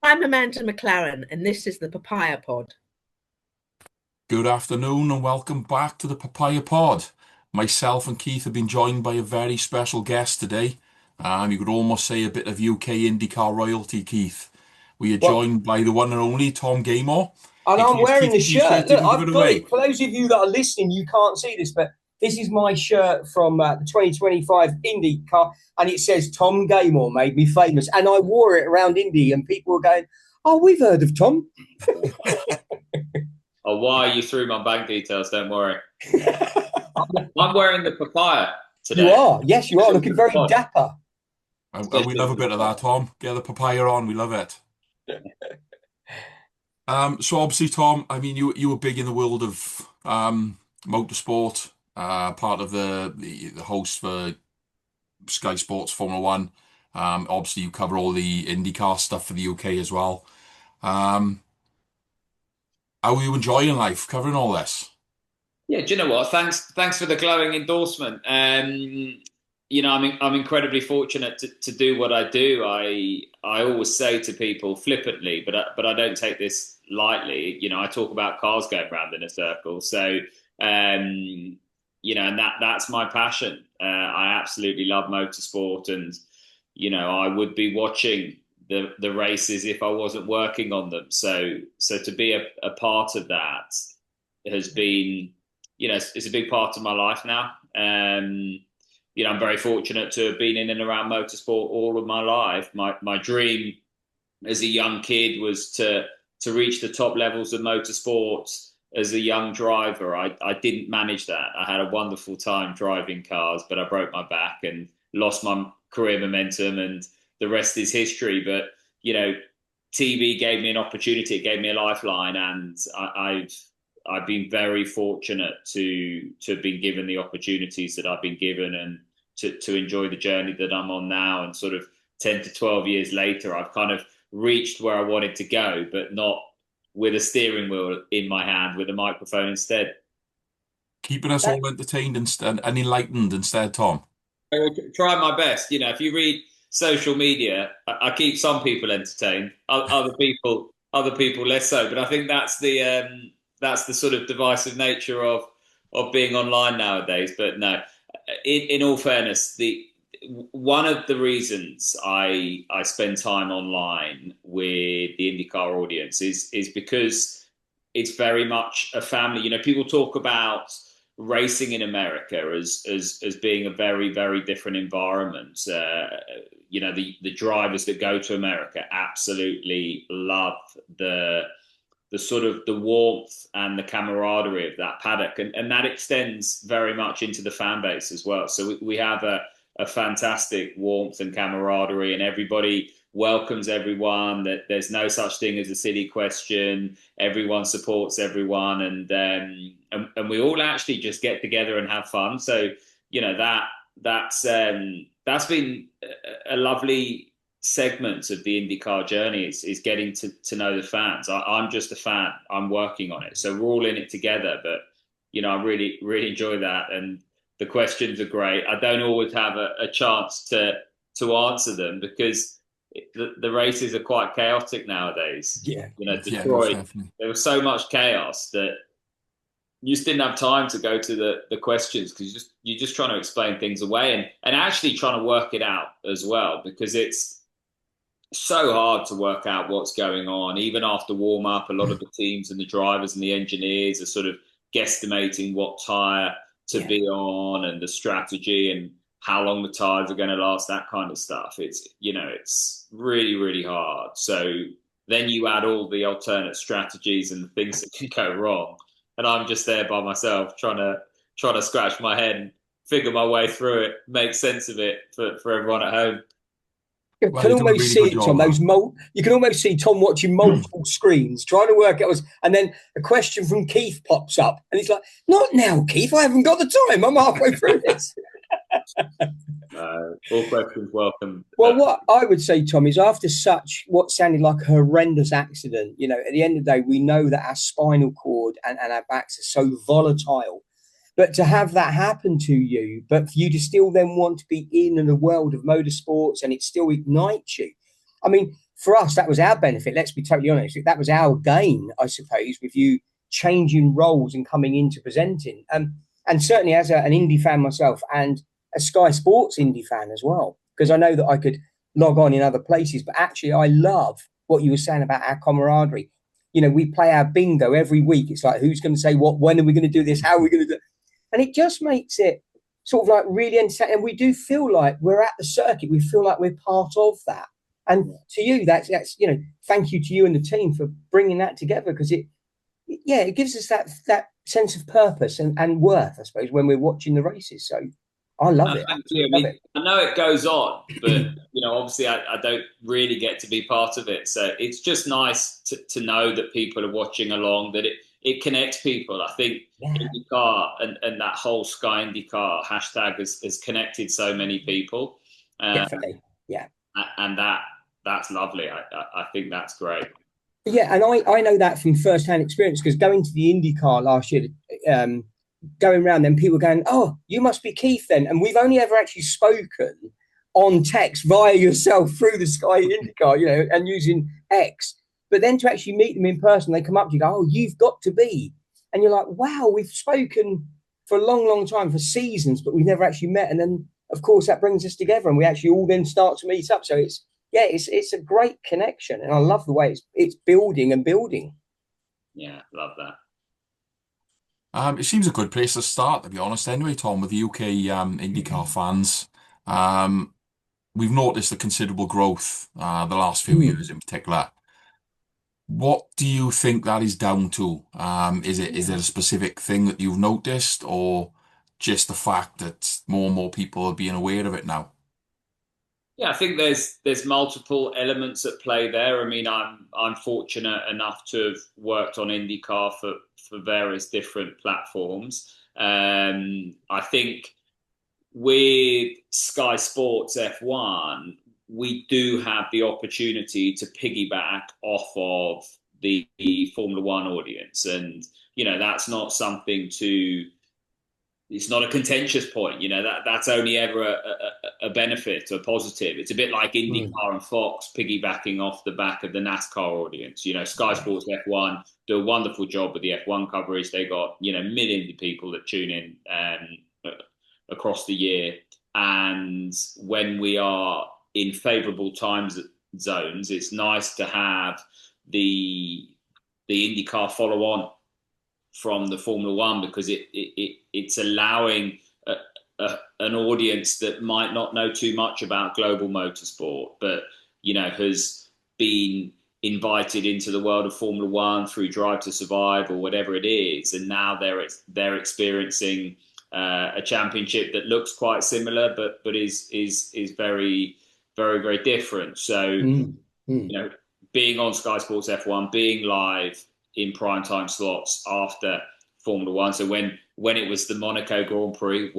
I'm Amanda McLaren, and this is the Papaya Pod. Good afternoon and welcome back to the Papaya Pod. Myself and Keith have been joined by a very special guest today. You could almost say a bit of UK IndyCar royalty, Keith. We are Well, joined by the one and only Tom Gaymore. and Hey, I'm wearing Keith, the appreciate shirt. you Look, can give I've it got away. it. For those of you that are listening, you can't see this, but this is my shirt from the 2025 IndyCar, and it says Tom Gaymore made me famous. And I wore it around Indy, and people were going, "Oh, we've heard of Tom." Oh, why you threw my bank details? Don't worry. I'm wearing the papaya today. You are, yes, you are looking very dapper. And we love a bit of that, Tom. Get the papaya on. We love it. So obviously, Tom, I mean, you were big in the world of motorsport, part of the host for Sky Sports Formula One. Obviously, you cover all the IndyCar stuff for the UK as well. How are you enjoying life covering all this? Yeah, do you know what? Thanks for the glowing endorsement. I'm incredibly fortunate to do what I do. I always say to people flippantly, but I don't take this lightly. You know, I talk about cars going round in a circle. So, and that's my passion. I absolutely love motorsport, and I would be watching the races if I wasn't working on them. So to be a part of that has been, it's a big part of my life now. I'm very fortunate to have been in and around motorsport all of my life. My dream as a young kid was to reach the top levels of motorsport as a young driver. I didn't manage that. I had a wonderful time driving cars, but I broke my back and lost my career momentum, and the rest is history. But, TV gave me an opportunity. It gave me a lifeline, and I've been very fortunate to have been given the opportunities that I've been given, and to enjoy the journey that I'm on now. And sort of 10 to 12 years later, I've kind of reached where I wanted to go, but not with a steering wheel in my hand, with a microphone instead. Keeping us all entertained and enlightened instead, Tom. I will try my best. If you read social media, I keep some people entertained, other people less so. But I think that's the sort of divisive nature of being online nowadays. But no, in all fairness, one of the reasons I spend time online with the IndyCar audience is because it's very much a family. People talk about racing in America as being a very, very different environment. The drivers that go to America absolutely love the sort of the warmth and the camaraderie of that paddock, and that extends very much into the fan base as well. So we have a fantastic warmth and camaraderie, and everybody welcomes everyone. That there's no such thing as a silly question. Everyone supports everyone, and we all actually just get together and have fun. So that's been a lovely segment of the IndyCar journey, is getting to know the fans. I'm just a fan. I'm working on it, so we're all in it together. But I really, really enjoy that, and the questions are great. I don't always have a chance to answer them because the races are quite chaotic nowadays. Yeah. Detroit, there was so much chaos that you just didn't have time to go to the questions, because you're just trying to explain things away and actually trying to work it out as well, because it's so hard to work out what's going on. Even after warm up, a lot of the teams and the drivers and the engineers are sort of guesstimating what tyre to be on, and the strategy, and how long the tires are going to last, that kind of stuff. It's really, really hard. So then you add all the alternate strategies and the things that can go wrong, and I'm just there by myself trying to scratch my head and figure my way through it, make sense of it for everyone at home. You can almost see it, Tom. You can almost see Tom watching multiple screens, trying to work out. And then a question from Keith pops up, and he's like, "Not now, Keith. I haven't got the time. I'm halfway through this." All questions welcome. Well, what I would say, Tom, is after what sounded like a horrendous accident, at the end of the day, we know that our spinal cord and our backs are so volatile. But to have that happen to you, but for you to still then want to be in the world of motorsports, and it still ignites you. I mean, for us, that was our benefit. Let's be totally honest. That was our gain, I suppose, with you changing roles and coming into presenting. And certainly as an Indy fan myself and a Sky Sports Indy fan as well, because I know that I could log on in other places. But actually, I love what you were saying about our camaraderie. You know, we play our bingo every week. It's like, who's going to say what? When are we going to do this? How are we going to do it? And it just makes it sort of like really entertaining. And we do feel like we're at the circuit. We feel like we're part of that. And to you, that's thank you to you and the team for bringing that together, because it gives us that sense of purpose and worth, I suppose, when we're watching the races. So I love it. I know it goes on, but obviously I don't really get to be part of it. So it's just nice to know that people are watching along, that it connects people. I think IndyCar and that whole Sky IndyCar hashtag has connected so many people. Definitely, yeah. And that's lovely. I think that's great. Yeah, and I know that from first-hand experience, because going to the IndyCar last year, going around, then people going, "Oh, you must be Keith then," and we've only ever actually spoken on text via yourself through the Sky IndyCar, and using X. But then to actually meet them in person, they come up to you, go, "Oh, you've got to be," and you're like, "Wow, we've spoken for a long, long time, for seasons, but we've never actually met." And then, of course, that brings us together, and we actually all then start to meet up. So it's a great connection, and I love the way it's building and building. Yeah, love that. It seems a good place to start, to be honest. Anyway, Tom, with the UK IndyCar fans, we've noticed a considerable growth the last few years in particular. What do you think that is down to? Is it a specific thing that you've noticed, or just the fact that more and more people are being aware of it now? Yeah, I think there's multiple elements at play there. I mean, I'm fortunate enough to have worked on IndyCar for various different platforms. I think with Sky Sports F1, we do have the opportunity to piggyback off of the Formula One audience, and that's not something it's not a contentious point. That's only ever a benefit, a positive. It's a bit like IndyCar and Fox piggybacking off the back of the NASCAR audience. Sky Sports F1 do a wonderful job with the F1 coverage. They got millions of people that tune in across the year, and when we are in favourable time zones, it's nice to have the IndyCar follow on from the Formula One, because it's allowing an audience that might not know too much about global motorsport, but has been invited into the world of Formula One through Drive to Survive or whatever it is, and now they're experiencing a championship that looks quite similar, but is very, very, very different. So being on Sky Sports F1, being live in primetime slots after Formula One. So when it was the Monaco Grand Prix,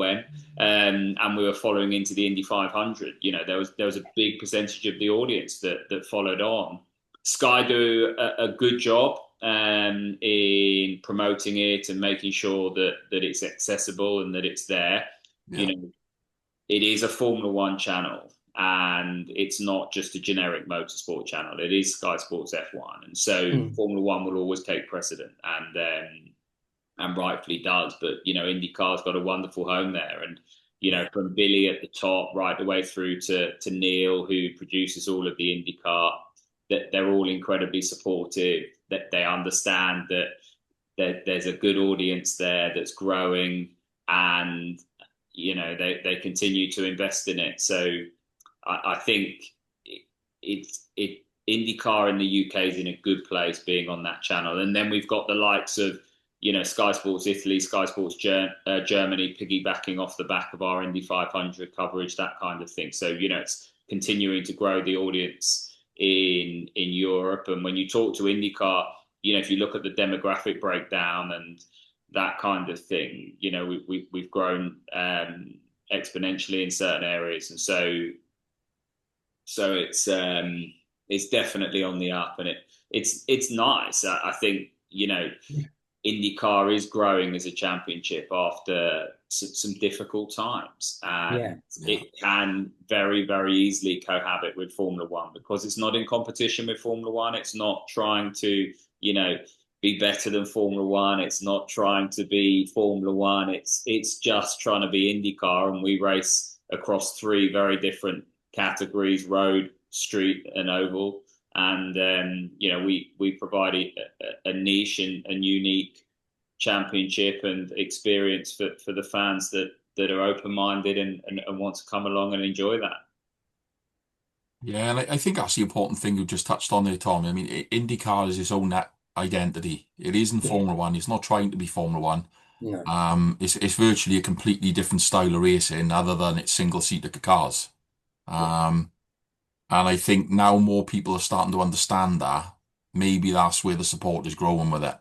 and we were following into the Indy 500, there was a big percentage of the audience that followed on. Sky do a good job in promoting it and making sure that it's accessible and that it's there. Yeah. It is a Formula One channel, and it's not just a generic motorsport channel. It is Sky Sports F1, and so Formula One will always take precedent, and rightfully does. But IndyCar's got a wonderful home there, and from Billy at the top right the way through to Neil, who produces all of the IndyCar, that they're all incredibly supportive. That they understand that there's a good audience there that's growing, and they continue to invest in it. So I think IndyCar in the UK is in a good place being on that channel. And then we've got the likes of, Sky Sports Italy, Sky Sports Germany, piggybacking off the back of our Indy 500 coverage, that kind of thing. So, it's continuing to grow the audience in Europe. And when you talk to IndyCar, if you look at the demographic breakdown and that kind of thing, we've grown exponentially in certain areas. And so it's definitely on the up, and it's nice. I think IndyCar is growing as a championship after some difficult times, and it can very, very easily cohabit with Formula One because it's not in competition with Formula One. It's not trying to, be better than Formula One. It's not trying to be Formula One. It's just trying to be IndyCar, and we race across 3 very different categories: road, street, and oval. And we provide a niche and a unique championship and experience for the fans that are open-minded and want to come along and enjoy that. Yeah, and I think that's the important thing you just touched on there, Tom. I mean, IndyCar is its own identity. It isn't Formula One. It's not trying to be Formula One. No. It's virtually a completely different style of racing other than it's single-seater cars. And I think now more people are starting to understand that. Maybe that's where the support is growing with it.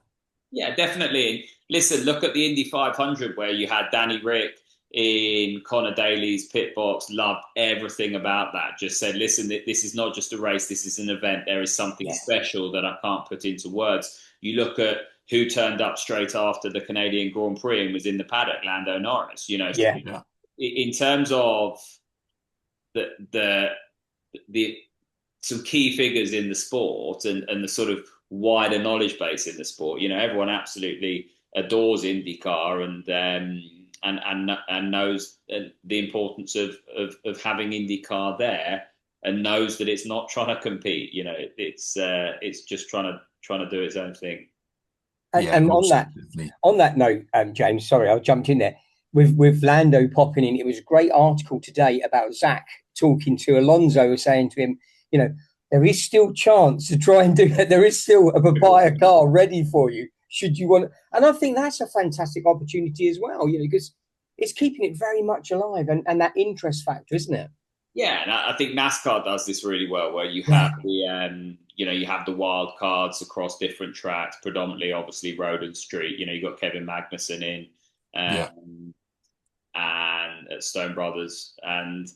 Yeah, definitely. Listen, look at the Indy 500 where you had Danny Rick in Connor Daly's pit box, loved everything about that. Just said, listen, this is not just a race, this is an event. There is something special that I can't put into words. You look at who turned up straight after the Canadian Grand Prix and was in the paddock, Lando Norris. In terms of the some key figures in the sport and the sort of wider knowledge base in the sport. Everyone absolutely adores IndyCar and knows the importance of having IndyCar there, and knows that it's not trying to compete. It's just trying to do its own thing. And on that note, James, sorry, I jumped in there with Lando popping in. It was a great article today about Zach talking to Alonso, saying to him, there is still chance to try and do that. There is still a Papaya car ready for you, should you want. And I think that's a fantastic opportunity as well, because it's keeping it very much alive and that interest factor, isn't it? Yeah, and I think NASCAR does this really well, where you have you have the wild cards across different tracks, predominantly, obviously, road and street. You've got Kevin Magnussen in and at Stone Brothers, and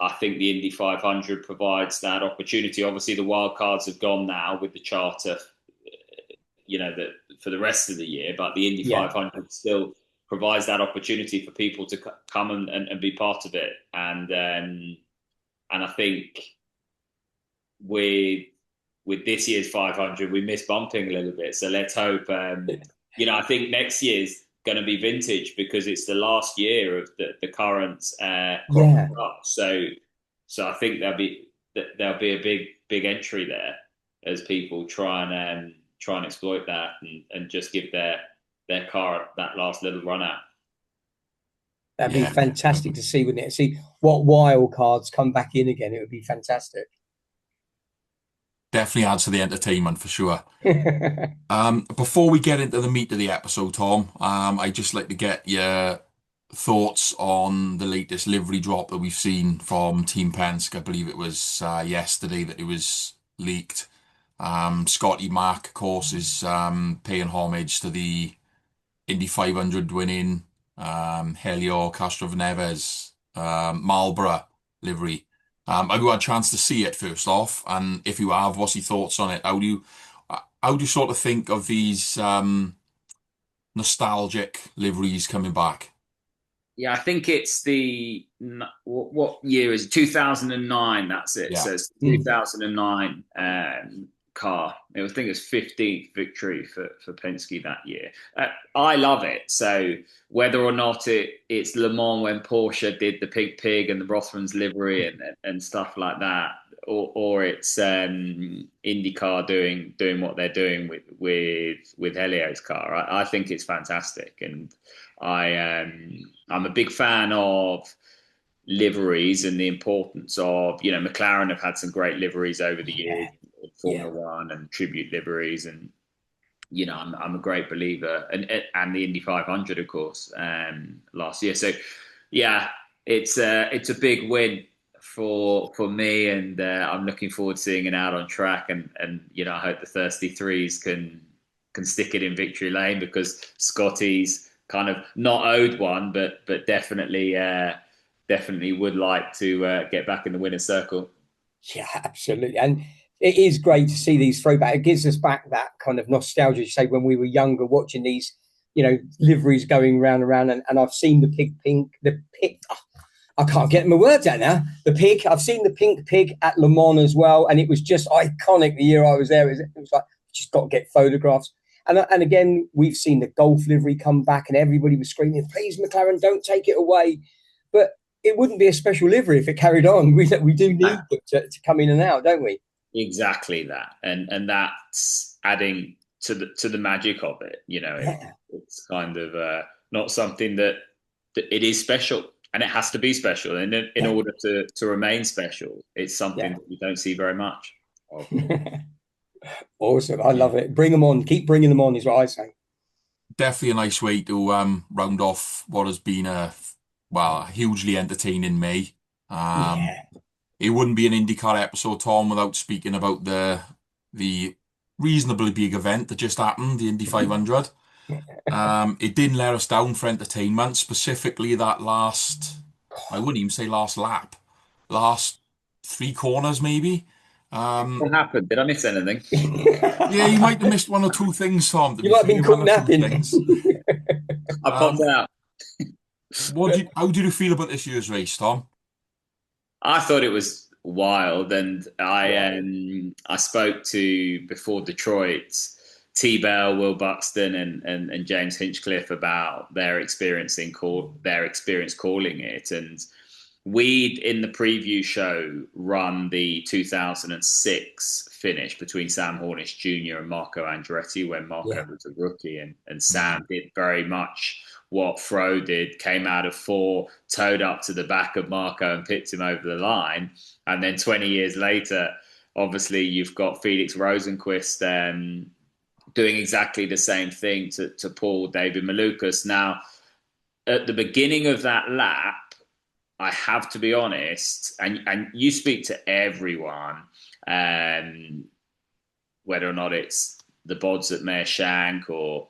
I think the Indy 500 provides that opportunity. Obviously, the wild cards have gone now with the charter, for the rest of the year. But the Indy 500 still provides that opportunity for people to come and be part of it. And I think with this year's 500, we missed bumping a little bit. So let's hope. I think next year's going to be vintage because it's the last year of the current crop. So I think there'll be a big entry there as people try and exploit that and just give their car that last little run out. That'd be fantastic to see, wouldn't it? See what wild cards come back in again. It would be fantastic. Definitely adds to the entertainment for sure. Before we get into the meat of the episode, Tom, I'd just like to get your thoughts on the latest livery drop that we've seen from Team Penske. I believe it was yesterday that it was leaked. Scotty Mack, of course, is paying homage to the Indy 500 winning Helio Castroneves Marlboro livery. Have you had a chance to see it first off? And if you have, what's your thoughts on it? How do you sort of think of these nostalgic liveries coming back? Yeah, I think it's what year is it? 2009. That's it. So it's 2009 car. I think it's 15th victory for Penske that year. I love it. So whether or not it's Le Mans when Porsche did the Pig and the Rothmans livery and stuff like that, or it's IndyCar doing what they're doing with Helio's car, I think it's fantastic, and I'm a big fan of liveries and the importance of McLaren have had some great liveries over the years. Formula One and tribute liveries, and I'm a great believer, and the Indy 500, of course, last year. So it's a big win for me, and I'm looking forward to seeing it out on track, and I hope the Thirsty Threes can stick it in victory lane, because Scotty's kind of not owed one, but definitely would like to get back in the winner's circle. Yeah, absolutely. And It is great to see these throwbacks. It gives us back that kind of nostalgia, you say, when we were younger, watching these, liveries going round and round. And I've seen the pink, I can't get my words out now. The pig, I've seen the pink pig at Le Mans as well. And it was just iconic the year I was there. It was like, just got to get photographs. And again, we've seen the Golf livery come back and everybody was screaming, please, McLaren, don't take it away. But it wouldn't be a special livery if it carried on. We do need it to come in and out, don't we? Exactly that. And that's adding to the magic of it. It's kind of not something that it is special, and it has to be special. And in order to remain special, it's something that you don't see very much of. Awesome. I love it. Bring them on. Keep bringing them on is what I say. Definitely a nice way to round off what has been a hugely entertaining May. It wouldn't be an IndyCar episode, Tom, without speaking about the reasonably big event that just happened, the Indy 500. It didn't let us down for entertainment, specifically that I wouldn't even say last lap, last 3 corners maybe. What happened? Did I miss anything? Yeah, you might have missed 1 or 2 things, Tom. You might have been caught napping. I popped out. How did you feel about this year's race, Tom? I thought it was wild, and I spoke to, before Detroit, T-Bell, Will Buxton, and James Hinchcliffe about their experience calling it, and we'd, in the preview show, run the 2006 finish between Sam Hornish Jr. and Marco Andretti when Marco was a rookie, and Sam did very much what Fro did, came out of 4, towed up to the back of Marco and pipped him over the line. And then 20 years later, obviously you've got Felix Rosenqvist doing exactly the same thing to Paul David Malukas. Now, at the beginning of that lap, I have to be honest, and you speak to everyone, whether or not it's the Bods at Meershank or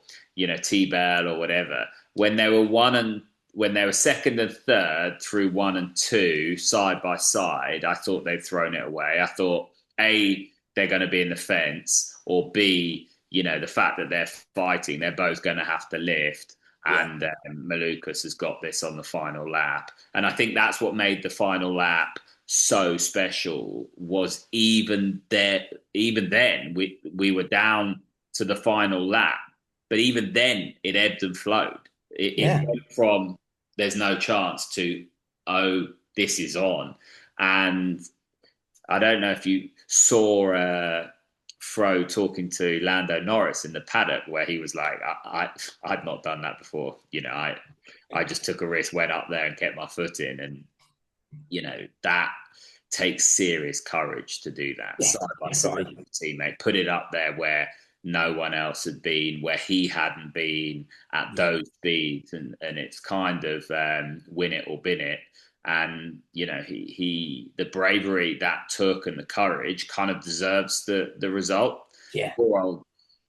T-Bell or whatever, when they were second and third through 1 and 2 side by side, I thought they'd thrown it away. I thought A, they're going to be in the fence, or B, the fact that they're fighting, they're both going to have to lift. And Malukas has got this on the final lap. And I think that's what made the final lap so special, was even then we were down to the final lap. But even then, it ebbed and flowed. It went from there's no chance to, oh, this is on. And I don't know if you saw Fro talking to Lando Norris in the paddock, where he was like, I'd not done that before. I just took a risk, went up there and kept my foot in. And, that takes serious courage to do that side by side with a teammate. Put it up there where no one else had been, where he hadn't been at those speeds. And it's kind of win it or bin it. And, he the bravery that took and the courage kind of deserves the result. Yeah. Poor old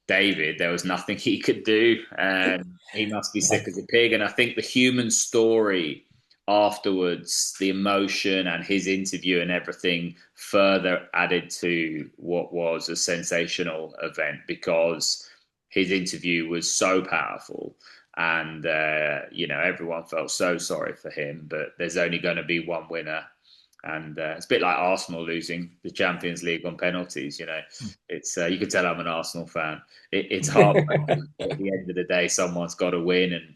David, there was nothing he could do. And he must be sick as a pig. And I think the human story afterwards, the emotion and his interview and everything further added to what was a sensational event, because his interview was so powerful. And, everyone felt so sorry for him, but there's only going to be one winner. And it's a bit like Arsenal losing the Champions League on penalties. It's you could tell I'm an Arsenal fan. It's hard. At the end of the day, someone's got to win. And,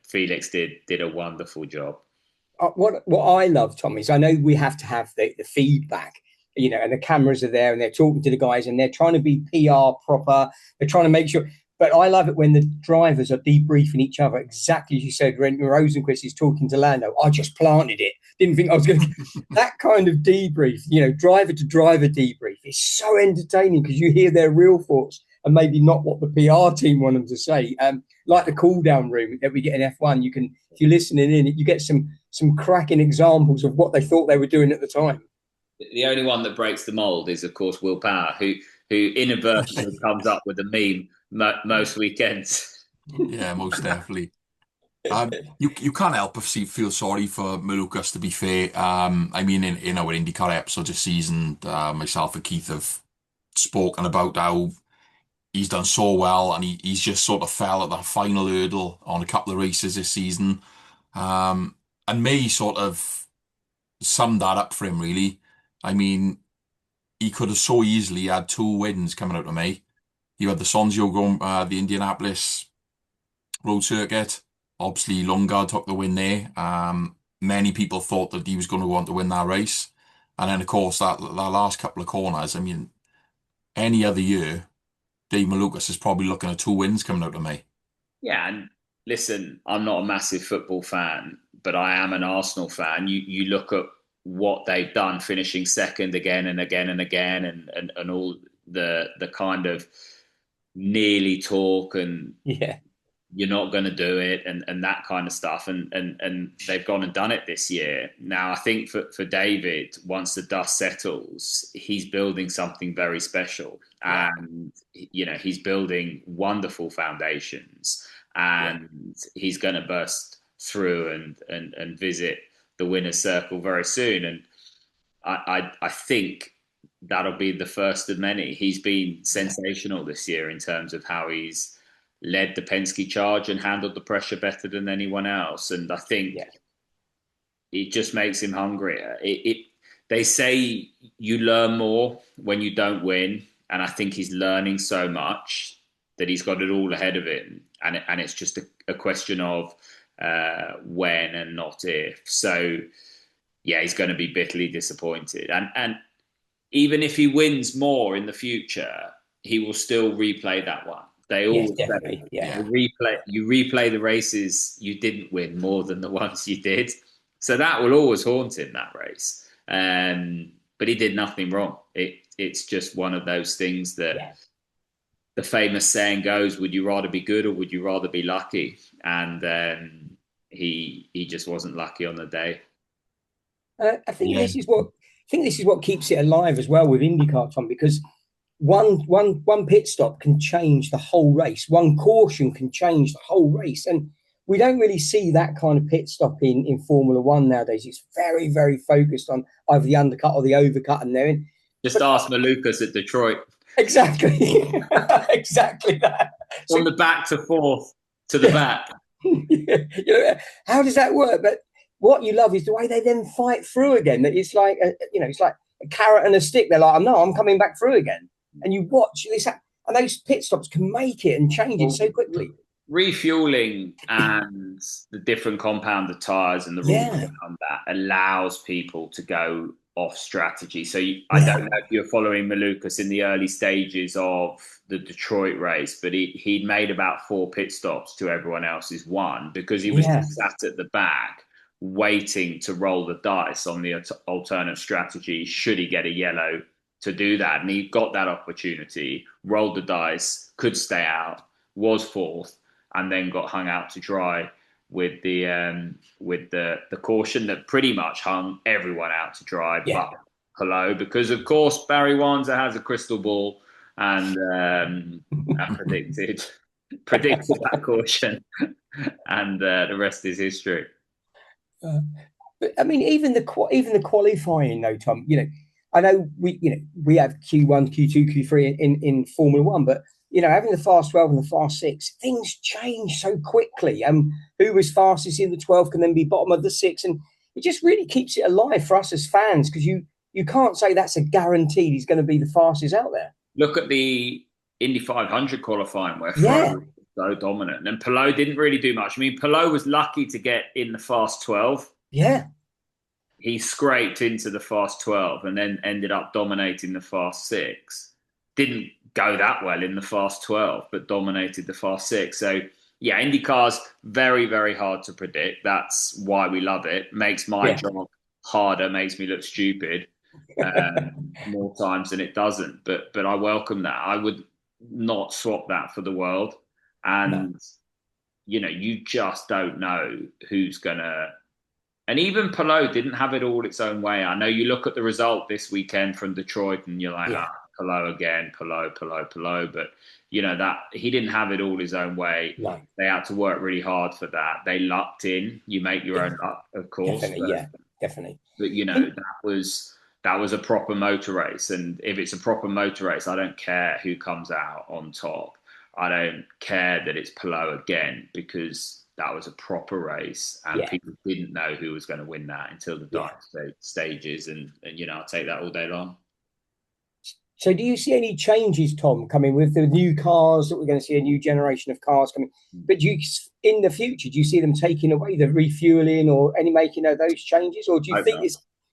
Felix did a wonderful job. What I love, Tom, is I know we have to have the feedback, and the cameras are there and they're talking to the guys and they're trying to be PR proper. They're trying to make sure. But I love it when the drivers are debriefing each other, exactly as you said, when Rosenqvist is talking to Lando. I just planted it. Didn't think I was going to... That kind of debrief, driver to driver debrief is so entertaining, because you hear their real thoughts and maybe not what the PR team want them to say. Like the cool-down room that we get in F1, you can, if you're listening in, you get some cracking examples of what they thought they were doing at the time. The only one that breaks the mold is, of course, Will Power, who inadvertently comes up with a meme most weekends. Yeah, most definitely. You can't help but feel sorry for Malukas, to be fair. I mean, in our IndyCar episode this season, myself and Keith have spoken about how he's done so well, and he's just sort of fell at that final hurdle on a couple of races this season. And May sort of summed that up for him, really. I mean, he could have so easily had 2 wins coming out of May. You had the Sonzio going, the Indianapolis road circuit. Obviously, Lundgaard took the win there. Many people thought that he was going to want to win that race. And then, of course, that last couple of corners, I mean, any other year, Dave Malukas is probably looking at 2 wins coming out of May. Yeah, and listen, I'm not a massive football fan, but I am an Arsenal fan. You look at what they've done, finishing second again and again and again, and all the kind of nearly talk and you're not going to do it and that kind of stuff. And they've gone and done it this year. Now, I think for David, once the dust settles, he's building something very special. And, he's building wonderful foundations, and he's going to burst through and visit the winner's circle very soon. And I think that'll be the first of many. He's been sensational this year in terms of how he's led the Penske charge and handled the pressure better than anyone else. And I think it just makes him hungrier. They say you learn more when you don't win. And I think he's learning so much that he's got it all ahead of him. And it's just a question of when and not if. So, he's going to be bitterly disappointed. And even if he wins more in the future, he will still replay that one. They all say, you replay the races you didn't win more than the ones you did. So that will always haunt him, that race. But he did nothing wrong. It's just one of those things that the famous saying goes, would you rather be good or would you rather be lucky? And he just wasn't lucky on the day. I think this is what keeps it alive as well with IndyCar, Tom, because one pit stop can change the whole race. One caution can change the whole race. And we don't really see that kind of pit stop in Formula One nowadays. It's very, very focused on either the undercut or the overcut. And ask Malukas at Detroit. Exactly. Exactly that. From the back to fourth to the back. How does that work? But what you love is the way they then fight through again. That it's like it's like a carrot and a stick. They're like, no, I'm coming back through again. And you watch this, and those pit stops can make it and change it so quickly. Refueling and the different compounded tires and the rules around that allows people to go off strategy. So I don't know if you're following Malukas in the early stages of the Detroit race, but he'd made about 4 pit stops to everyone else's 1 because he was sat at the back waiting to roll the dice on the alternate strategy should he get a yellow to do that. And he got that opportunity, rolled the dice, could stay out, was 4th, and then got hung out to dry with the caution that pretty much hung everyone out to dry but Palou, because of course Barry Wanzer has a crystal ball and predicted that caution, and the rest is history. But I mean, even the qualifying though, Tom. I know we have Q1, Q2, Q3 in Formula One, but having the fast 12 and the fast 6, things change so quickly. Who was fastest in the 12 can then be bottom of the 6, and it just really keeps it alive for us as fans because you can't say that's a guaranteed he's going to be the fastest out there. Look at the Indy 500 qualifying where Froome was so dominant, and Palou didn't really do much. I mean, Palou was lucky to get in the fast 12. Yeah. He scraped into the fast 12 and then ended up dominating the fast 6. Didn't go that well in the fast 12, but dominated the fast 6. So, IndyCar's very, very hard to predict. That's why we love it. Makes my job harder, makes me look stupid more times than it doesn't. But I welcome that. I would not swap that for the world. And, you just don't know who's going to... And even Palou didn't have it all its own way. I know you look at the result this weekend from Detroit and you're like, Palou again, Palou. But, that he didn't have it all his own way. No. They had to work really hard for that. They lucked in. You make your own luck, of course. Definitely. But, that was a proper motor race. And if it's a proper motor race, I don't care who comes out on top. I don't care that it's Palou again, because that was a proper race, and people didn't know who was going to win that until the dark stages. And I'll take that all day long. So do you see any changes, Tom, coming with the new cars, that we're going to see a new generation of cars coming? But in the future, do you see them taking away the refueling or making those changes? Or do you think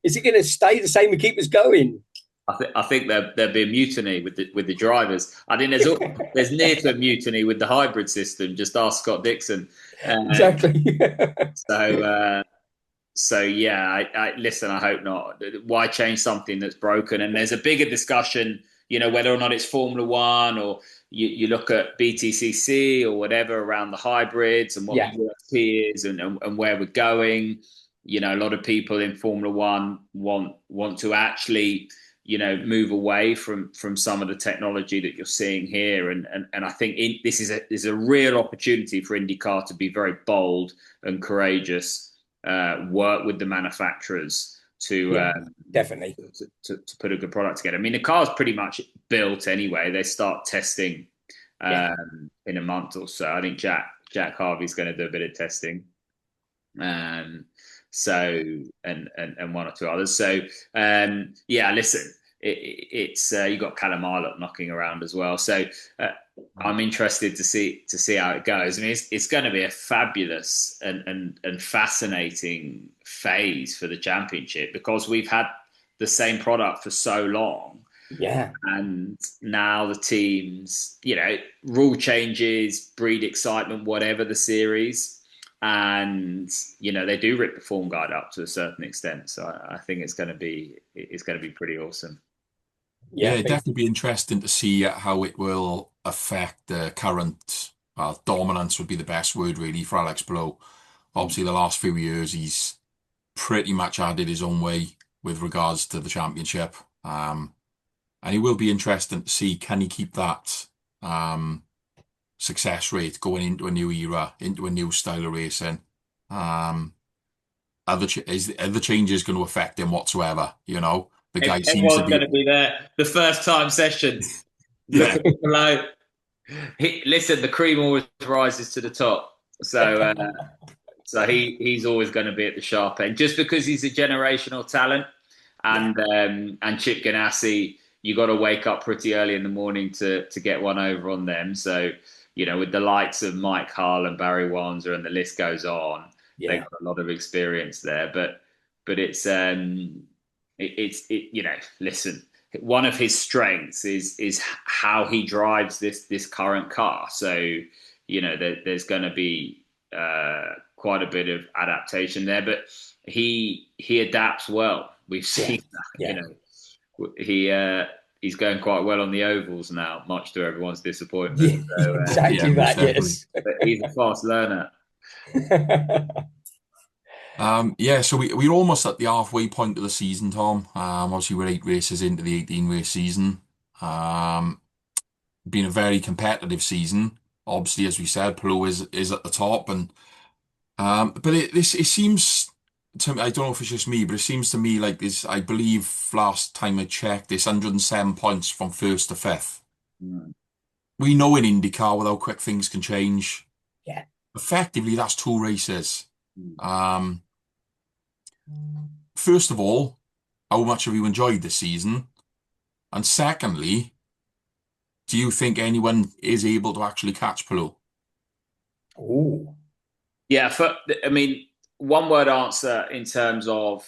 is it going to stay the same and keep us going? I think there'll be a mutiny with the drivers. I think there's near to a mutiny with the hybrid system. Just ask Scott Dixon. Exactly. So yeah, I listen. I hope not. Why change something that's broken? And there's a bigger discussion, whether or not it's Formula One, or you look at BTCC or whatever around the hybrids and what the USP is and where we're going. A lot of people in Formula One want to actually move away from some of the technology that you're seeing here, and I think this is a real opportunity for IndyCar to be very bold and courageous. Work with the manufacturers to definitely to put a good product together. I mean, the car's pretty much built anyway. They start testing in a month or so. I think Jack Harvey's going to do a bit of testing, so and one or two others. So listen, it's you got Callum Ilott knocking around as well. So I'm interested to see how it goes. I mean, it's going to be a fabulous and fascinating phase for the championship, because we've had the same product for so long. Yeah. And now the teams, rule changes, breed excitement, whatever the series. And, they do rip the form guide up to a certain extent. So I think it's going to be pretty awesome. Yeah, it'd definitely be interesting to see how it will affect the current dominance would be the best word really for Alex Palou. Obviously, the last few years he's pretty much had it his own way with regards to the championship, and it will be interesting to see, can he keep that success rate going into a new era, into a new style of racing. Are the changes going to affect him whatsoever? The guy seems to be going to be there the first time session. Yeah. Listen, the cream always rises to the top. So he's always going to be at the sharp end, just because he's a generational talent. And Chip Ganassi, you got to wake up pretty early in the morning to get one over on them. So, with the likes of Mike Hull and Barry Wanzer, and the list goes on, they've got a lot of experience there. But it's listen, one of his strengths is how he drives this current car. So, there's going to be quite a bit of adaptation there, but he adapts well. We've seen that. He's going quite well on the ovals now, much to everyone's disappointment. So, exactly that. Yes, but he's a fast learner. So we're almost at the halfway point of the season, Tom. Obviously we're 8 races into the 18-race season. Been a very competitive season. Obviously, as we said, Palou is at the top, and but it seems to me, I don't know if it's just me, but it seems to me like this. I believe last time I checked, it's 107 points from first to fifth. We know in IndyCar with how quick things can change. Yeah, effectively that's 2 races. First of all, how much have you enjoyed this season? And secondly, do you think anyone is able to actually catch Palou? Oh, yeah. One word answer in terms of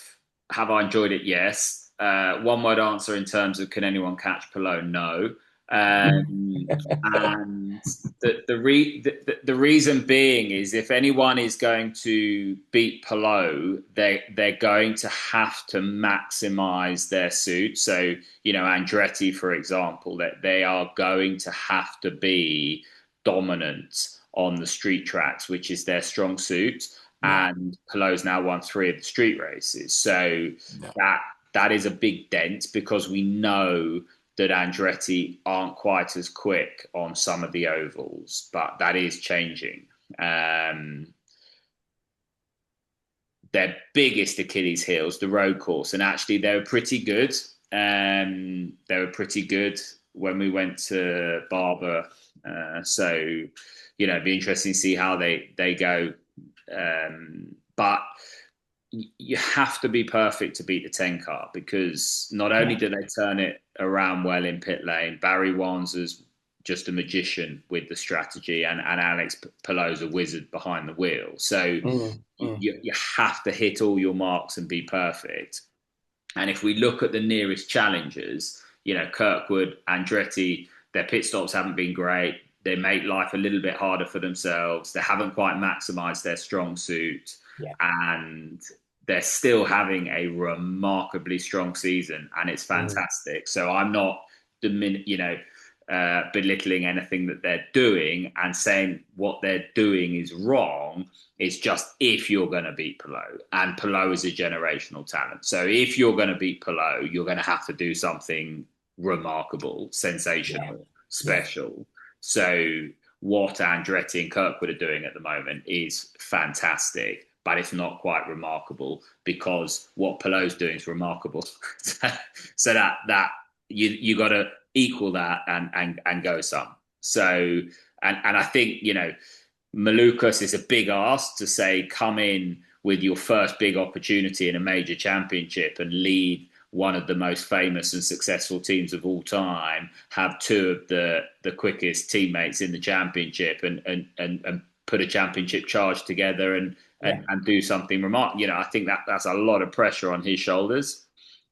have I enjoyed it? Yes. One word answer in terms of can anyone catch Palou? No. And the reason being is if anyone is going to beat Palou, they're going to have to maximize their suit. So, Andretti, for example, that they are going to have to be dominant on the street tracks, which is their strong suit. And Palou's now won 3 of the street races. So that is a big dent, because we know that Andretti aren't quite as quick on some of the ovals, but that is changing. Their biggest Achilles heels, the road course, and actually they were pretty good. They were pretty good when we went to Barber. So, it'd be interesting to see how they go. But you have to be perfect to beat the 10 car, because not only do they turn it around well in pit lane, Barry Wanzer's just a magician with the strategy, and Alex Palou's a wizard behind the wheel. So you have to hit all your marks and be perfect. And if we look at the nearest challengers, Kirkwood, Andretti, their pit stops haven't been great. They make life a little bit harder for themselves. They haven't quite maximised their strong suit. Yeah. And they're still having a remarkably strong season, and it's fantastic. So I'm not belittling anything that they're doing and saying what they're doing is wrong. It's just, if you're going to beat Palou, and Palou is a generational talent. So if you're going to beat Palou, you're going to have to do something remarkable, sensational, special. So what Andretti and Kirkwood are doing at the moment is fantastic, but it's not quite remarkable, because what Palou's doing is remarkable. So that you got to equal that and go some. So and I think Malukas is a big ask to say, come in with your first big opportunity in a major championship and lead one of the most famous and successful teams of all time, have two of the quickest teammates in the championship, and put a championship charge together and do something remarkable. I think that's a lot of pressure on his shoulders,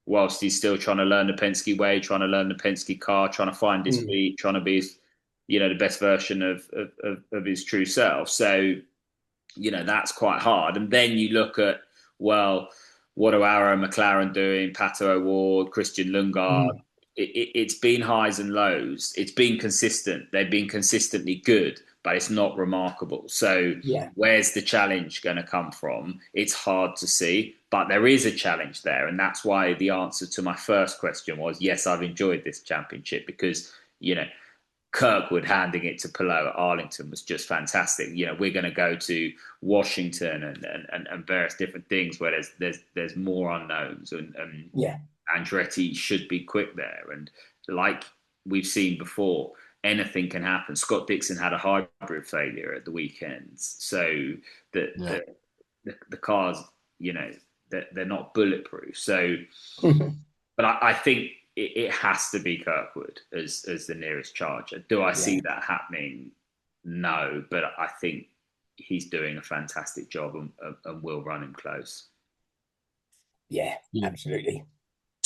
whilst he's still trying to learn the Penske way, trying to learn the Penske car, trying to find his feet, trying to be the best version of his true self. So, that's quite hard. And then you look at, well, what are Arrow McLaren doing? Pato O'Ward, Christian Lundgaard. It's been highs and lows. It's been consistent. They've been consistently good, but it's not remarkable. So where's the challenge going to come from? It's hard to see, but there is a challenge there. And that's why the answer to my first question was, yes, I've enjoyed this championship, because, Kirkwood handing it to Palou at Arlington was just fantastic. We're going to go to Washington and various different things where there's more unknowns, and Andretti should be quick there. And like we've seen before, anything can happen. Scott Dixon had a hybrid failure at the weekends, so the cars, they're not bulletproof. So, but I think it has to be Kirkwood as the nearest charger. Do I see that happening? No, but I think he's doing a fantastic job, and will run him close. Yeah, absolutely.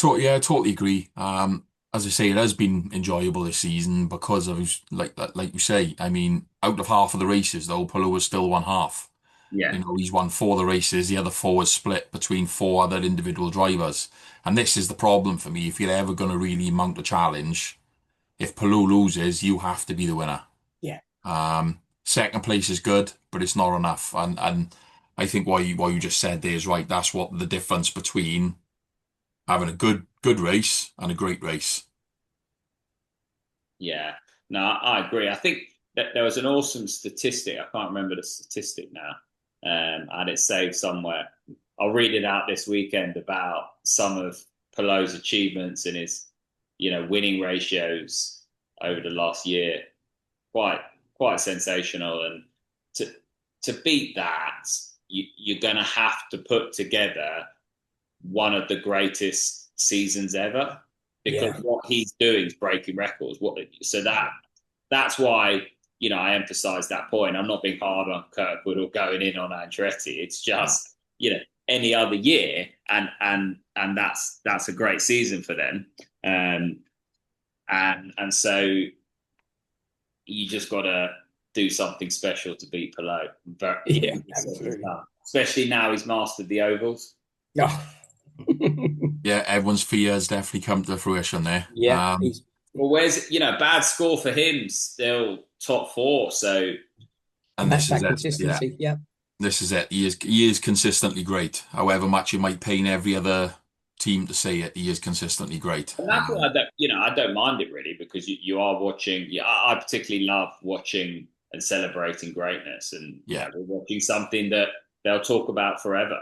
I totally agree. As I say, it has been enjoyable this season because of, like you say, I mean, out of half of the races, though, Palou has still won half. Yeah. He's won 4 of the races. The other 4 was split between 4 other individual drivers. And this is the problem for me. If you're ever going to really mount a challenge, if Palou loses, you have to be the winner. Yeah. Second place is good, but it's not enough. And I think what you just said there is right. That's what the difference between having a good race and a great race. Yeah. No, I agree. I think that there was an awesome statistic. I can't remember the statistic now. I had it saved somewhere. I'll read it out this weekend about some of Palou's achievements and his, winning ratios over the last year. Quite sensational. And to beat that, you're going to have to put together one of the greatest seasons ever, because what he's doing is breaking records. So that's why, I emphasize that point. I'm not being hard on Kirkwood or going in on Andretti. It's just, any other year, and that's a great season for them. And so you just got to do something special to beat Palou. Absolutely. Especially now he's mastered the ovals. Yeah. Everyone's fears definitely come to fruition there. Yeah. Well, where's bad score for him? Still top 4. So, and this is consistency. Yeah. This is it. He is consistently great. However much you might paint every other team to say it. He is consistently great. And that's why I don't mind it really, because you are watching. Yeah, I particularly love watching and celebrating greatness, and we're watching something that they'll talk about forever.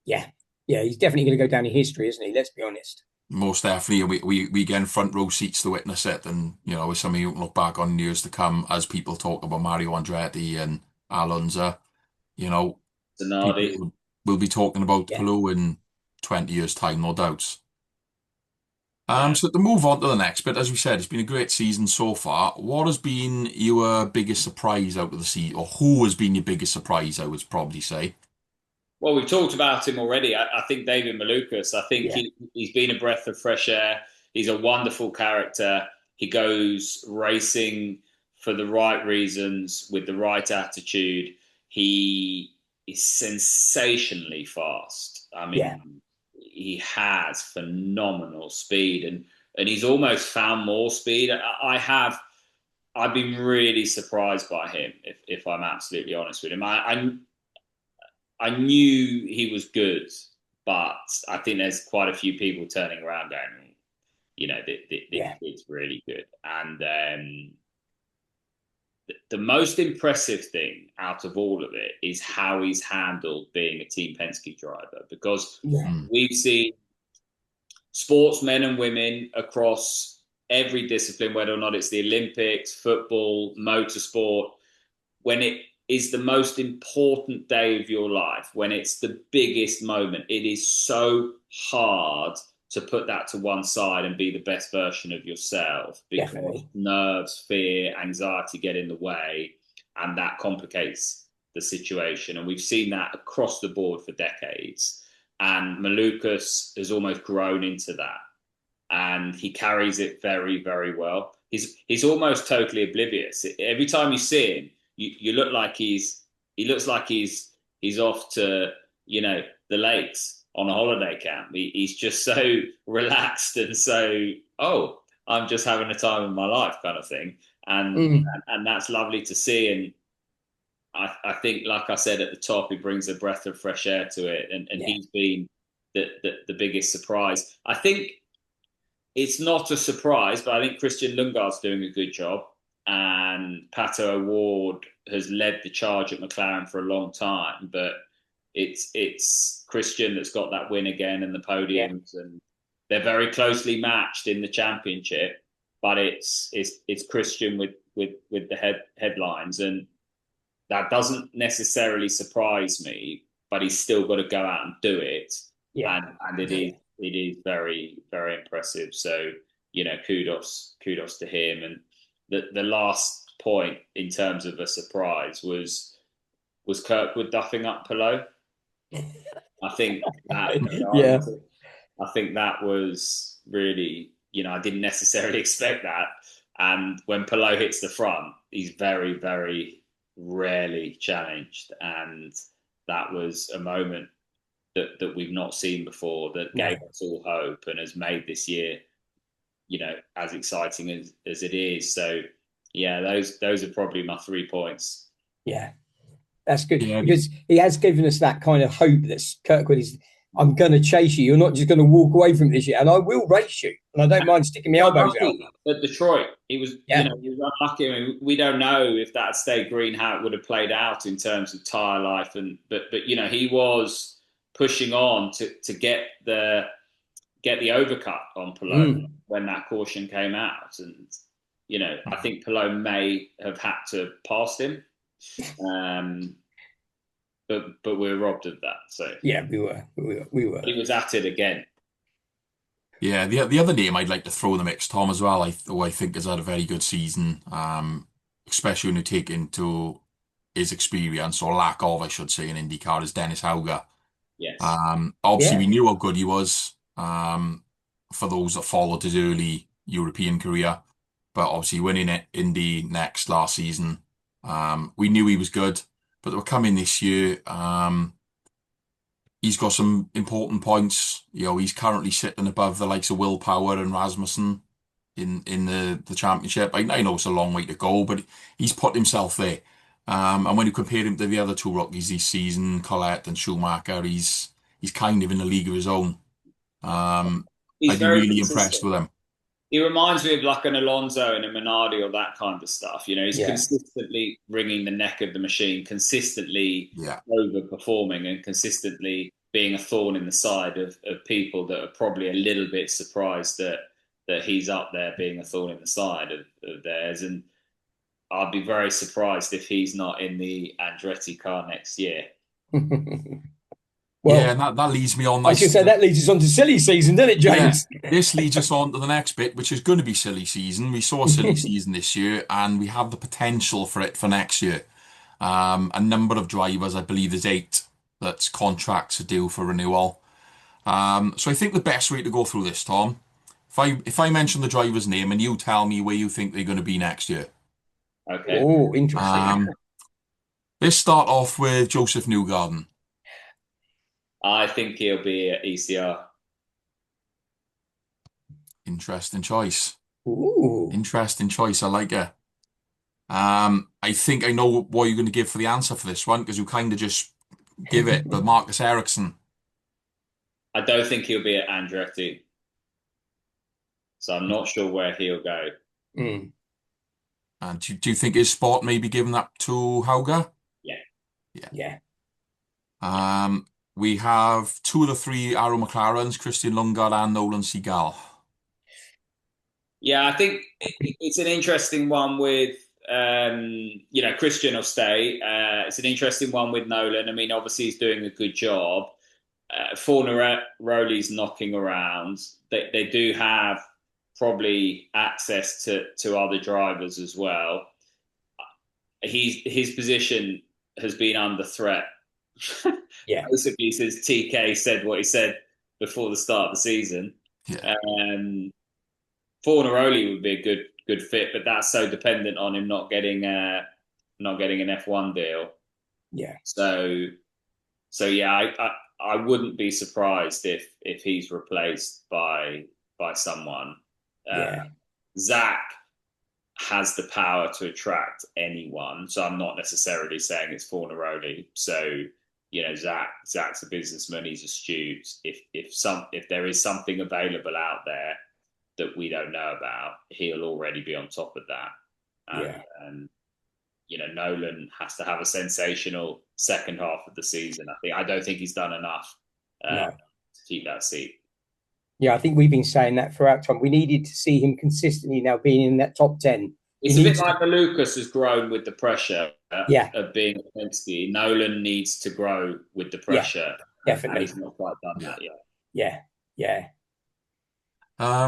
Yeah, he's definitely going to go down in history, isn't he? Let's be honest. Most definitely, we get front row seats to witness it, and it's something you can look back on in years to come as people talk about Mario Andretti and Alonso. People will be talking about Palou in 20 years' time, no doubts. So to move on to the next bit, as we said, it's been a great season so far. What has been your biggest surprise out of the season, or who has been your biggest surprise, I would probably say? Well, we've talked about him already. I think David Malukas, I think he's been a breath of fresh air. He's a wonderful character. He goes racing for the right reasons, with the right attitude. He is sensationally fast. I mean, he has phenomenal speed, and he's almost found more speed. I've been really surprised by him, if I'm absolutely honest with him. I knew he was good, but I think there's quite a few people turning around going, it's really good. And the most impressive thing out of all of it is how he's handled being a Team Penske driver, because we've seen sportsmen and women across every discipline, whether or not it's the Olympics, football, motorsport, when it is the most important day of your life, when it's the biggest moment, it is so hard to put that to one side and be the best version of yourself, because nerves, fear, anxiety get in the way, and that complicates the situation. And we've seen that across the board for decades. And Malukas has almost grown into that, and he carries it very, very well. He's almost totally oblivious. Every time you see him, he looks like he's off to the lakes on a holiday camp. He's just so relaxed and so I'm just having a time of my life kind of thing, and that's lovely to see. And I think, like I said at the top, he brings a breath of fresh air to it, and he's been the biggest surprise. I think it's not a surprise, but I think Christian Lundgaard's doing a good job. And Pato O'Ward has led the charge at McLaren for a long time, but it's Christian that's got that win again and the podiums, and they're very closely matched in the championship. But it's Christian with the headlines, and that doesn't necessarily surprise me. But he's still got to go out and do it, and it is very, very impressive. So kudos to him. And the last point in terms of a surprise was Kirkwood duffing up Palou. I think that I think that was really, I didn't necessarily expect that. And when Palou hits the front, he's very, very rarely challenged, and that was a moment that we've not seen before, that gave us all hope and has made this year as exciting as it is. So those are probably my 3 points. That's good, because he has given us that kind of hope that Kirkwood is, I'm going to chase you, you're not just going to walk away from this year, and I will race you, and I don't mind sticking my elbows out. At Detroit, he was he was unlucky. I mean, we don't know if that had stayed green how it would have played out in terms of tyre life, but he was pushing on to get the overcut on Palou when that caution came out. And, I think Palou may have had to pass him. But we were robbed of that. So we were. He was at it again. Yeah, the other name I'd like to throw in the mix, Tom, as well, I think has had a very good season, especially when you take into his experience, or lack of, I should say, in IndyCar, is Dennis Hauger. Yes. Obviously, we knew how good he was, for those that followed his early European career, but obviously winning it Indy next last season, we knew he was good. But we're coming this year, he's got some important points. He's currently sitting above the likes of Will Power and Rasmussen in the championship. I know it's a long way to go, but he's put himself there. And when you compare him to the other two rookies this season, Collette and Schumacher, he's kind of in a league of his own. He's I'd be very really consistent. impressed with him. He reminds me of like an Alonso and a Minardi or that kind of stuff. You know, he's Yeah. consistently wringing the neck of the machine, consistently overperforming, and consistently being a thorn in the side of people that are probably a little bit surprised that he's up there being a thorn in the side of theirs. And I'd be very surprised if he's not in the Andretti car next year. Well, yeah, and that leads me on. I was going to say, that leads us on to silly season, doesn't it, James? Yeah, this leads us on to the next bit, which is going to be silly season. We saw a silly season this year, and we have the potential for it for next year. A number of drivers, I believe there's 8 that's contracts are due for renewal. So I think the best way to go through this, Tom, if I mention the driver's name and you tell me where you think they're going to be next year. Okay. Oh, interesting. Let's start off with Joseph Newgarden. I think he'll be at ECR. Interesting choice. Ooh. Interesting choice. I like it. I think I know what you're going to give for the answer for this one, because you kind of just give it, but Marcus Ericsson. I don't think he'll be at Andretti. So I'm not sure where he'll go. Mm. And do you think his spot may be given up to Hauger? Yeah. We have 2 of the 3 Arrow McLarens, Christian Lundgaard and Nolan Seagal. Yeah, I think it's an interesting one with, Christian will stay. It's an interesting one with Nolan. I mean, obviously he's doing a good job. Fornaroli's knocking around. They do have probably access to other drivers as well. His position has been under threat. Yeah. Basically, since TK said what he said before the start of the season. Yeah. Fornaroli would be a good fit, but that's so dependent on him not getting an F1 deal. Yeah. So yeah, I wouldn't be surprised if he's replaced by someone. Zach has the power to attract anyone, so I'm not necessarily saying it's Fornaroli. So Zach's a businessman, he's astute. If there is something available out there that we don't know about, he'll already be on top of that. And Nolan has to have a sensational second half of the season. I don't think he's done enough to keep that seat. Yeah, I think we've been saying that throughout time. We needed to see him consistently now being in that top 10. It's a bit like Lucas has grown with the pressure of being at Penske. Nolan needs to grow with the pressure. Yeah, definitely. And he's not quite done that yet. Yeah.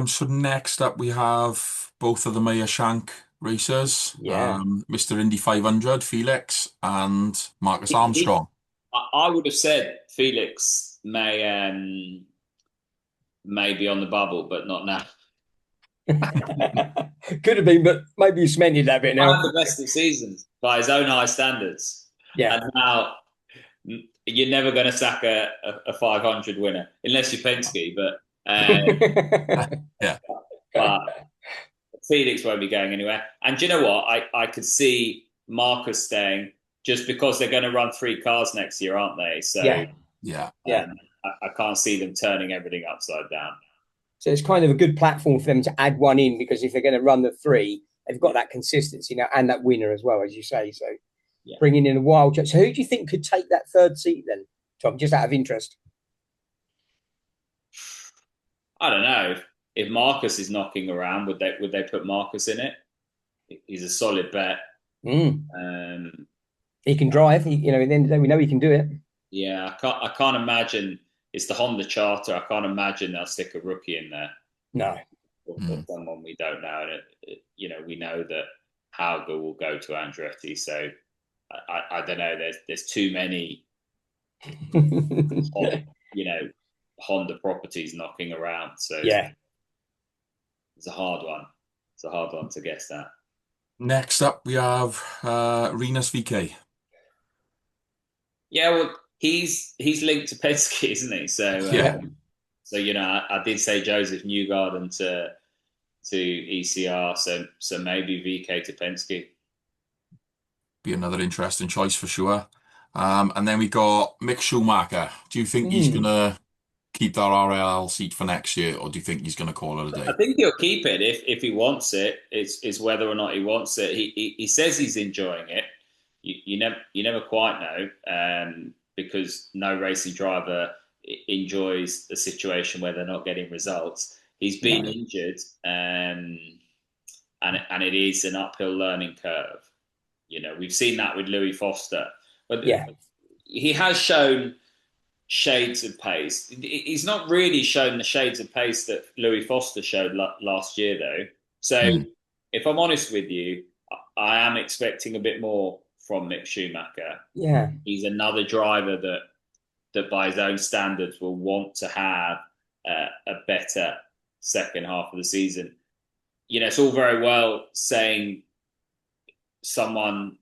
So next up we have both of the Meyer Shank racers. Mr. Indy 500, Felix, and Marcus Armstrong. I would have said Felix may be on the bubble, but not now. Could have been, but maybe you cemented that bit now. One of the best of seasons by his own high standards. Yeah. And now you're never going to sack a 500 winner, unless you're Penske, but but Felix won't be going anywhere. And do you know what? I could see Marcus staying just because they're going to run 3 cars next year, aren't they? So I can't see them turning everything upside down. So it's kind of a good platform for them to add one in, because if they're going to run the 3, they've got that consistency now and that winner as well, as you say. So bringing in a wild chat. So who do you think could take that 3rd seat then, Tom, just out of interest? I don't know. If Marcus is knocking around, would they put Marcus in it? He's a solid bet. He can drive. At the end of the day, we know he can do it. Yeah, I can't imagine. It's the Honda Charter. I can't imagine they'll stick a rookie in there. No. Or someone we don't know. And we know that Hauger will go to Andretti. So I don't know. There's too many, Honda properties knocking around. So it's a hard one. It's a hard one to guess that. Next up, we have Rinus VeeKay. Yeah, well, he's linked to Penske, isn't he? So I did say Joseph Newgarden to ECR, so maybe VeeKay to Penske. Be another interesting choice for sure. And then we got Mick Schumacher. Do you think he's gonna keep that RLL seat for next year, or do you think he's going to call it a day? I think he'll keep it if he wants it. It's whether or not he wants it. He says he's enjoying it. You never quite know, because no racing driver enjoys a situation where they're not getting results. He's been injured, and it is an uphill learning curve. We've seen that with Louis Foster, but he has shown shades of pace. He's not really shown the shades of pace that Louis Foster showed last year, though. So, if I'm honest with you, I am expecting a bit more from Mick Schumacher. Yeah, he's another driver that by his own standards will want to have a better second half of the season. It's all very well saying someone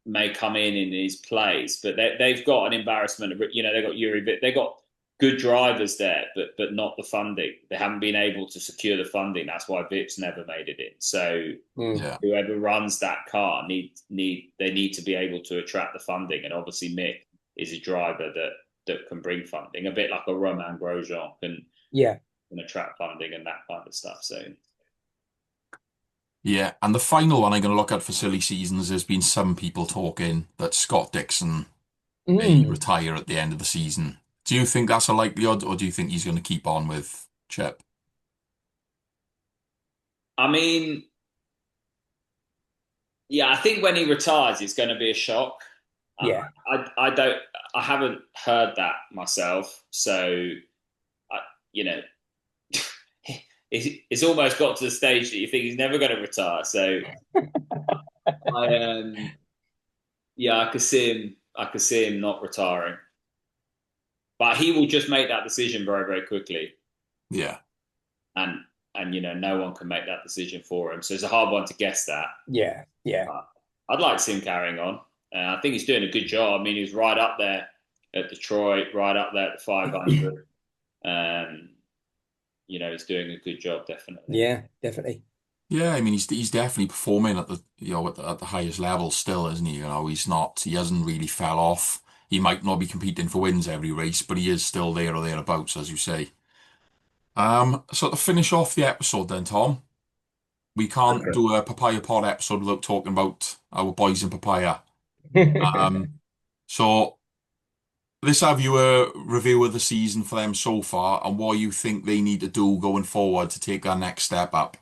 may come in his place, but they've got an embarrassment of, they've got Yuri, but they've got good drivers there, but not the funding. They haven't been able to secure the funding. That's why Vip's never made it in. So whoever runs that car they need to be able to attract the funding. And obviously Mick is a driver that can bring funding, a bit like a Romain Grosjean can attract funding and that kind of stuff. So yeah, and the final one I'm going to look at for silly seasons, there's been some people talking that Scott Dixon may retire at the end of the season. Do you think that's a likelihood, or do you think he's going to keep on with Chip? I mean, yeah, I think when he retires, it's going to be a shock. Yeah. I haven't heard that myself. So, it's almost got to the stage that you think he's never going to retire. So, I could see him not retiring, but he will just make that decision very, very quickly. Yeah, and no one can make that decision for him. So it's a hard one to guess that. Yeah. I'd like to see him carrying on. I think he's doing a good job. I mean, he's right up there at Detroit, right up there at the 500. He's doing a good job, definitely. Yeah, definitely. Yeah, I mean, he's definitely performing at the at the highest level still, isn't he? He hasn't really fell off. He might not be competing for wins every race, but he is still there or thereabouts, as you say. So to finish off the episode then, Tom, we can't do a Papaya Pod episode without talking about our boys in Papaya. So let's have you a review of the season for them so far and what you think they need to do going forward to take their next step up.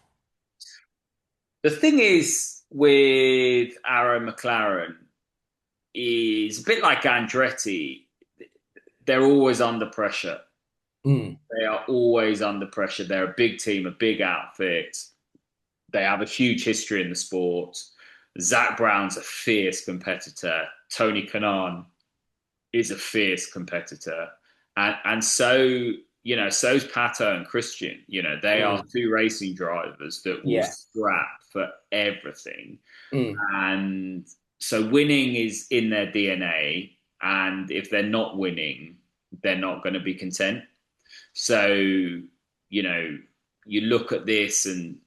The thing is with Arrow McLaren is a bit like Andretti. They're always under pressure. They are always under pressure. They're a big team, a big outfit. They have a huge history in the sport. Zach Brown's a fierce competitor. Tony Kanaan is a fierce competitor. And so, so's Pato and Christian. They are two racing drivers that will scrap for everything. And so winning is in their DNA. And if they're not winning, they're not going to be content. So, you look at this and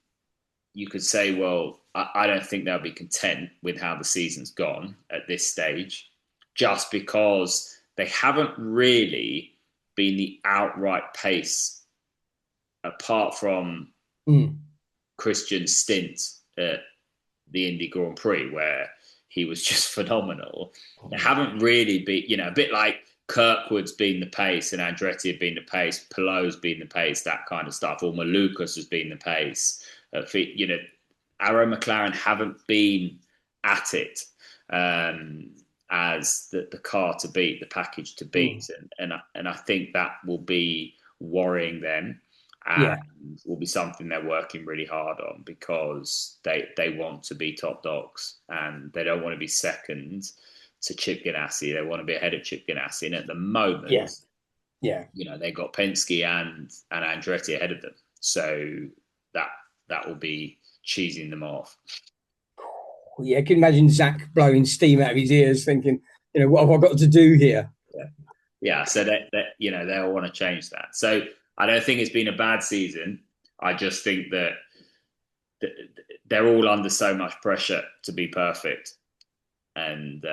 you could say, well, I don't think they'll be content with how the season's gone at this stage, just because they haven't really been the outright pace, apart from Christian's stint at the Indy Grand Prix, where he was just phenomenal. They haven't really been, a bit like Kirkwood's been the pace and Andretti have been the pace, Palou's been the pace, that kind of stuff, or Malukas has been the pace. Arrow McLaren haven't been at it as the car to beat, the package to beat, and I think that will be worrying them, and will be something they're working really hard on, because they want to be top dogs and they don't want to be second to Chip Ganassi. They want to be ahead of Chip Ganassi, and at the moment, they've got Penske and Andretti ahead of them, so that will be cheesing them off. Yeah, I can imagine Zach blowing steam out of his ears, thinking, what have I got to do here? Yeah. So they'll want to change that. So I don't think it's been a bad season. I just think that they're all under so much pressure to be perfect, and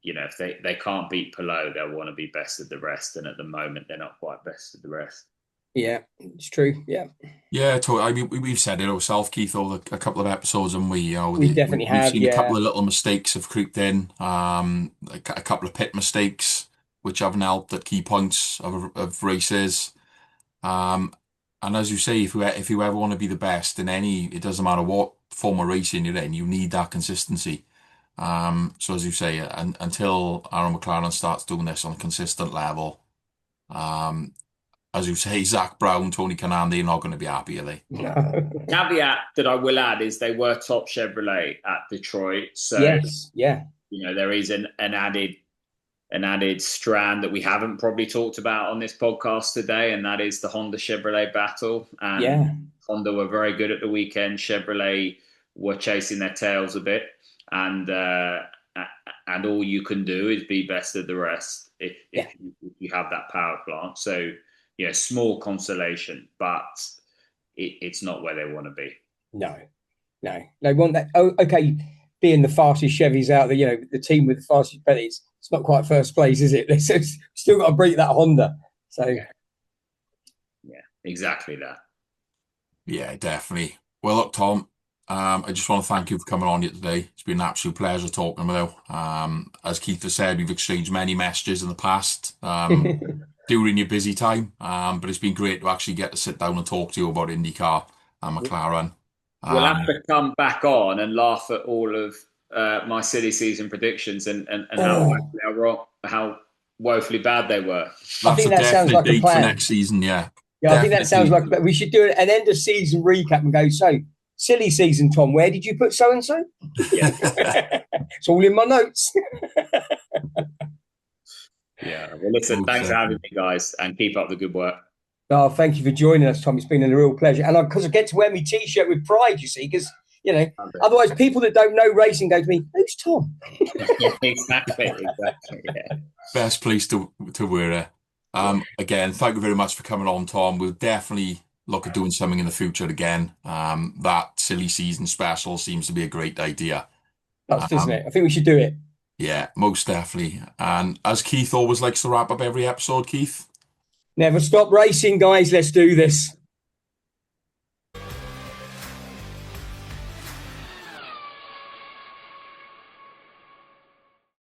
if they can't beat Palou, they'll want to be best of the rest. And at the moment, they're not quite best of the rest. Yeah, it's true. Yeah. Yeah, totally. I mean, we've said it ourselves, Keith, over a couple of episodes, and we definitely we've have. seen a couple of little mistakes have creeped in. A couple of pit mistakes which haven't helped at key points of races. And as you say, if you ever want to be the best in it doesn't matter what form of racing you're in, you need that consistency. So as you say, until Arrow McLaren starts doing this on a consistent level, as you say, Zach Brown, Tony Kanaan, they're not going to be happy, are they? No. Caveat that I will add is they were top Chevrolet at Detroit. So, yes, yeah. There is an added strand that we haven't probably talked about on this podcast today, and that is the Honda Chevrolet battle. And Honda were very good at the weekend. Chevrolet were chasing their tails a bit, and all you can do is be best of the rest if you have that power plant. So, small consolation, but it's not where they want to be. No, they want that. Oh, okay, being the fastest Chevys out there, the team with the fastest pennies. It's not quite first place, is it? Still got to beat that Honda. So, yeah, exactly that. Yeah, definitely. Well, look, Tom, I just want to thank you for coming on here today. It's been an absolute pleasure talking with you. As Keith has said, we've exchanged many messages in the past during your busy time, but it's been great to actually get to sit down and talk to you about IndyCar and McLaren. We'll have to come back on and laugh at all of my silly season predictions and how woefully bad they were. I think that sounds like a plan for next season. Yeah, I think that sounds like we should do an end of season recap and go. So silly season, Tom. Where did you put so and so? It's all in my notes. Yeah. Well, listen. Thanks for having me, guys, and keep up the good work. Oh, thank you for joining us, Tom. It's been a real pleasure, and because I get to wear my T-shirt with pride, you see, because. Otherwise people that don't know racing go to me, who's Tom? Exactly. Yeah. Best place to wear it. Again, thank you very much for coming on, Tom. We'll definitely look at doing something in the future again. That silly season special seems to be a great idea. Doesn't it? I think we should do it. Yeah, most definitely. And as Keith always likes to wrap up every episode, Keith. Never stop racing, guys. Let's do this.